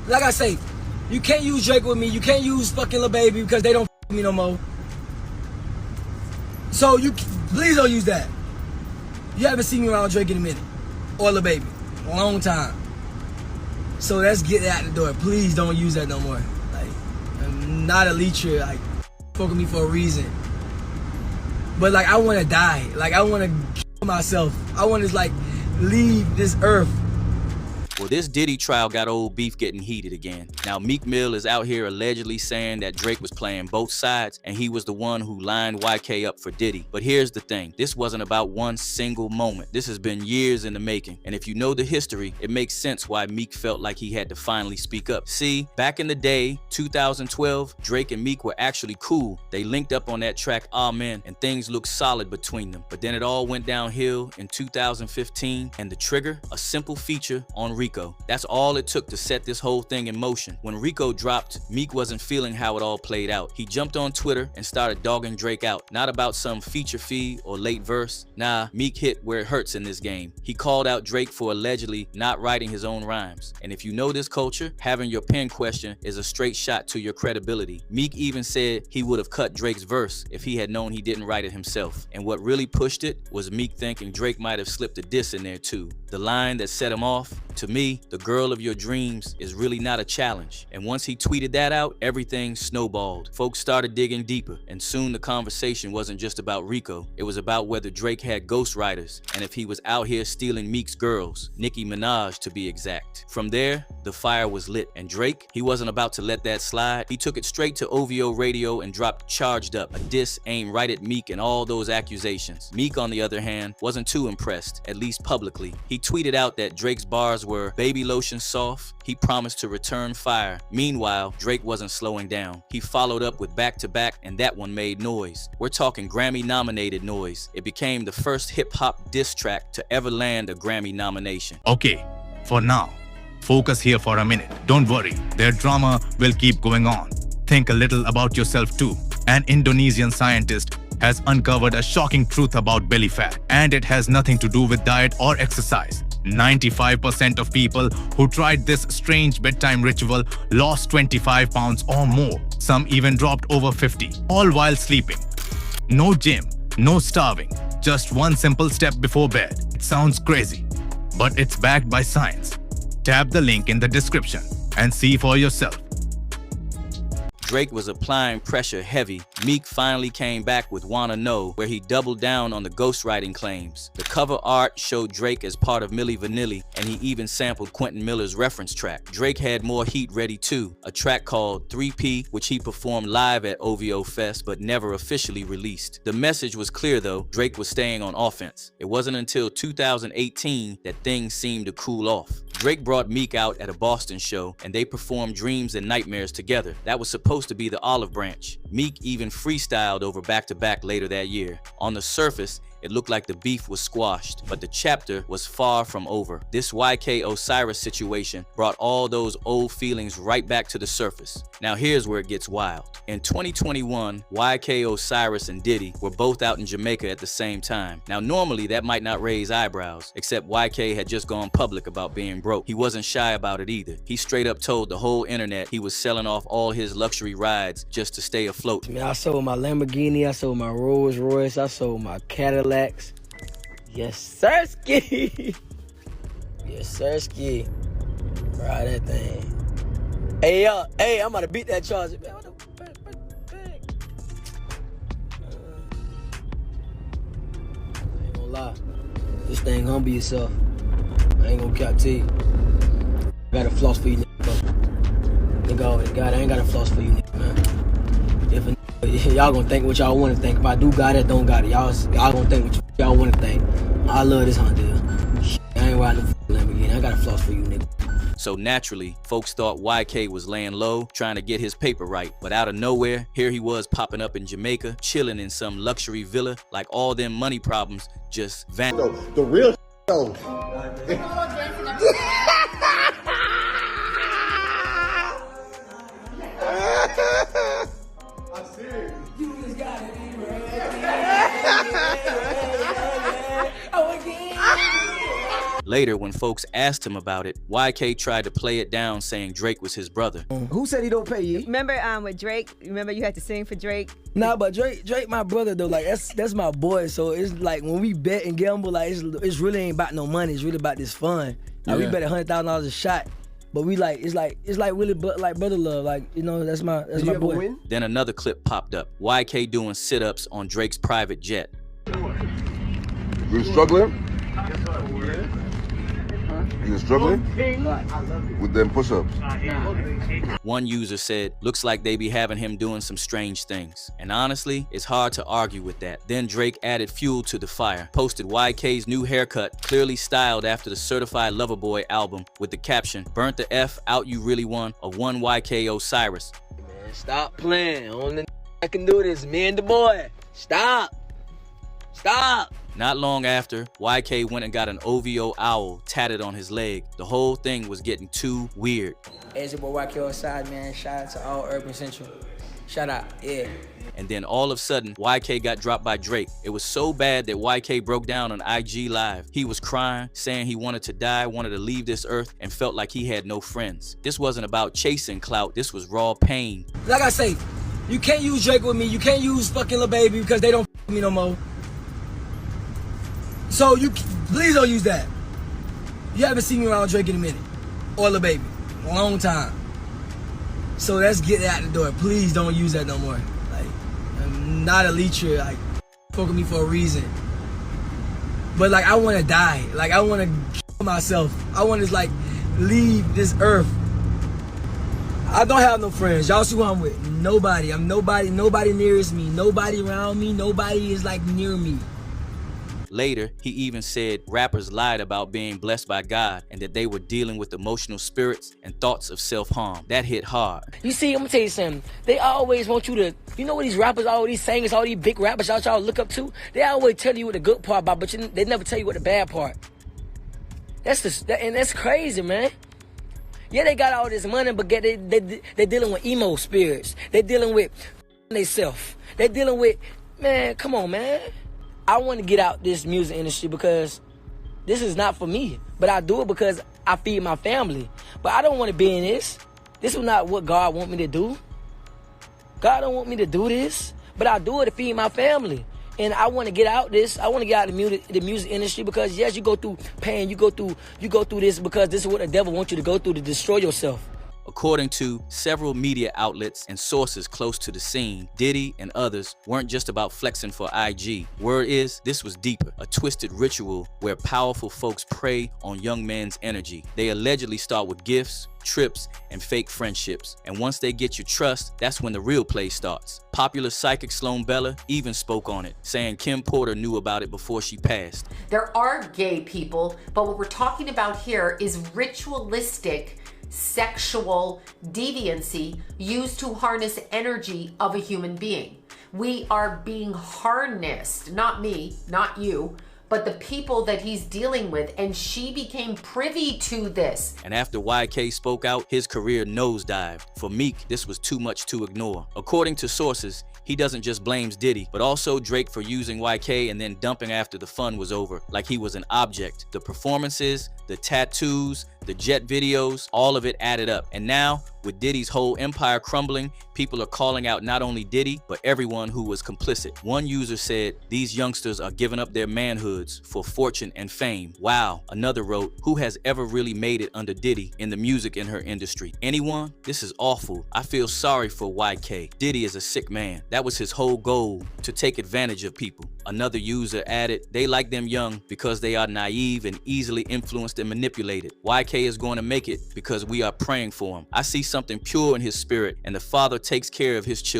like I say, you can't use Drake with me. You can't use fucking Lil Baby because they don't with me no more. So you please don't use that. You haven't seen me around Drake in a minute. Or Lil Baby. A long time. So let's get that out the door. Please don't use that no more. Like, I'm not a leecher. Like, fuck with me for a reason. But like, I want to die. Like, I want to kill myself. I want to like leave this earth. Well, this Diddy trial got old beef getting heated again. Now, Meek Mill is out here allegedly saying that Drake was playing both sides and he was the one who lined YK up for Diddy. But here's the thing. This wasn't about one single moment. This has been years in the making. And if you know the history, it makes sense why Meek felt like he had to finally speak up. See, back in the day, 2012, Drake and Meek were actually cool. They linked up on that track Amen and things looked solid between them. But then it all went downhill in 2015 and the trigger, a simple feature on Rico. That's all it took to set this whole thing in motion. When Rico dropped, Meek wasn't feeling how it all played out. He jumped on Twitter and started dogging Drake out. Not about some feature fee or late verse. Nah, Meek hit where it hurts in this game. He called out Drake for allegedly not writing his own rhymes. And if you know this culture, having your pen question is a straight shot to your credibility. Meek even said he would have cut Drake's verse if he had known he didn't write it himself. And what really pushed it was Meek thinking Drake might have slipped a diss in there too. The line that set him off, to me, the girl of your dreams is really not a challenge. And once he tweeted that out, everything snowballed. Folks started digging deeper, and soon the conversation wasn't just about Rico. It was about whether Drake had ghostwriters, and if he was out here stealing Meek's girls, Nicki Minaj to be exact. From there, the fire was lit, and Drake, he wasn't about to let that slide. He took it straight to OVO Radio and dropped Charged Up, a diss aimed right at Meek and all those accusations. Meek, on the other hand, wasn't too impressed, at least publicly. He tweeted out that Drake's bars were baby lotion soft, he promised to return fire. Meanwhile, Drake wasn't slowing down. He followed up with Back to Back, and that one made noise. We're talking Grammy-nominated noise. It became the first hip-hop diss track to ever land a Grammy nomination. Okay, for now, focus here for a minute. Don't worry, their drama will keep going on. Think a little about yourself too. An Indonesian scientist has uncovered a shocking truth about belly fat, and it has nothing to do with diet or exercise. 95% of people who tried this strange bedtime ritual lost 25 pounds or more. Some even dropped over 50, all while sleeping. No gym, no starving, just one simple step before bed. It sounds crazy, but it's backed by science. Tap the link in the description and see for yourself. Drake was applying pressure heavy. Meek finally came back with Wanna Know, where he doubled down on the ghostwriting claims. The cover art showed Drake as part of Milli Vanilli, and he even sampled Quentin Miller's reference track. Drake had more heat ready too, a track called 3P, which he performed live at OVO Fest but never officially released. The message was clear though, Drake was staying on offense. It wasn't until 2018 that things seemed to cool off. Drake brought Meek out at a Boston show, and they performed Dreams and Nightmares together. That was supposed to be the olive branch. Meek even freestyled over Back to Back later that year. On the surface, it looked like the beef was squashed, but the chapter was far from over. This YK Osiris situation brought all those old feelings right back to the surface. Now here's where it gets wild. In 2021, YK Osiris and Diddy were both out in Jamaica at the same time. Now normally that might not raise eyebrows, except YK had just gone public about being broke. He wasn't shy about it either. He straight up told the whole internet he was selling off all his luxury rides just to stay afloat. Man, I sold my Lamborghini, I sold my Rolls Royce, I sold my Cadillac. Yes, sirski. Yes, sirski. Ride that thing. Hey, I'm about to beat that charge. Man, what the fuck? I ain't gonna lie. This thing humble yourself. I ain't gonna cap to you. I got a floss for you, nigga. God, I ain't got a floss for you, nigga, man. If y'all gonna think what y'all want to think. If I do got it, don't got it. Y'all gonna think what y'all want to think. I love this Honda. I ain't riding the Lamborghini. I got a floss for you, nigga. So naturally, folks thought YK was laying low, trying to get his paper right. But out of nowhere, here he was popping up in Jamaica, chilling in some luxury villa, like all them money problems just vanished. The real though. I'm serious. You just got it, Later, when folks asked him about it, YK tried to play it down saying Drake was his brother. Who said he don't pay you? Remember with Drake? Remember you had to sing for Drake? Nah, but Drake my brother though. Like that's my boy. So it's like when we bet and gamble, like it's really ain't about no money. It's really about this fun. Like we bet $100,000 a shot. But we like it's like really like brother love. Like, you know, that's my Did you ever boy. win? Then another clip popped up. YK doing sit-ups on Drake's private jet. You struggling? You struggling with them push-ups? One user said, looks like they be having him doing some strange things. And honestly, it's hard to argue with that. Then Drake added fuel to the fire, posted YK's new haircut, clearly styled after the Certified Lover Boy album, with the caption, "Burnt the F out you really won," of one YK Osiris. Man, stop playing. Only I can do this. Me and the boy. Stop. Stop. Not long after, YK went and got an OVO owl tatted on his leg. The whole thing was getting too weird. Hey, it's your boy YK Osiris, man. Shout out to all Urban Central. Shout out, yeah. And then all of a sudden, YK got dropped by Drake. It was so bad that YK broke down on IG Live. He was crying, saying he wanted to die, wanted to leave this earth, and felt like he had no friends. This wasn't about chasing clout. This was raw pain. Like I say, you can't use Drake with me. You can't use fucking Lil Baby because they don't f me no more. So you please don't use that. You haven't seen me around Drake in a minute. Or Lil Baby. A long time. So let's get that out the door. Please don't use that no more. Like, I'm not a leecher. Like, fuck with me for a reason. But like, I want to die. Like, I want to kill myself. I want to like leave this earth. I don't have no friends. Y'all see who I'm with. Nobody. I'm nobody. Nobody nearest me. Nobody around me. Nobody is like near me. Later, he even said rappers lied about being blessed by God and that they were dealing with emotional spirits and thoughts of self-harm. That hit hard. You see, I'm gonna tell you something. They always want you to, you know what these rappers, all these singers, all these big rappers y'all look up to? They always tell you what the good part about, but they never tell you what the bad part. And that's crazy, man. Yeah, they got all this money, but they dealing with emo spirits. They dealing with themselves. They dealing with, man, come on, man. I want to get out this music industry because this is not for me. But I do it because I feed my family. But I don't want to be in this. This is not what God want me to do. God don't want me to do this. But I do it to feed my family. And I want to get out this. I want to get out the music industry because yes, you go through pain. You go through this because this is what the devil wants you to go through, to destroy yourself. According to several media outlets and sources close to the scene, Diddy and others weren't just about flexing for IG. Word is, this was deeper, a twisted ritual where powerful folks prey on young men's energy. They allegedly start with gifts, trips, and fake friendships. And once they get your trust, that's when the real play starts. Popular psychic Sloan Bella even spoke on it, saying Kim Porter knew about it before she passed. There are gay people, but what we're talking about here is ritualistic sexual deviancy used to harness energy of a human being. We are being harnessed, not me, not you, but the people that he's dealing with, and she became privy to this. And after YK spoke out, his career nosedived. For Meek, this was too much to ignore. According to sources, he doesn't just blames Diddy, but also Drake for using YK and then dumping after the fun was over, like he was an object. The performances, the tattoos, the jet videos, all of it added up. And now, with Diddy's whole empire crumbling, people are calling out not only Diddy, but everyone who was complicit. One user said, these youngsters are giving up their manhoods for fortune and fame. Wow. Another wrote, who has ever really made it under Diddy in the music in her industry? Anyone? This is awful. I feel sorry for YK. Diddy is a sick man. That was his whole goal, to take advantage of people. Another user added, they like them young because they are naive and easily influenced and manipulated. YK is going to make it because we are praying for him. I see something pure in his spirit, and the Father takes care of his children.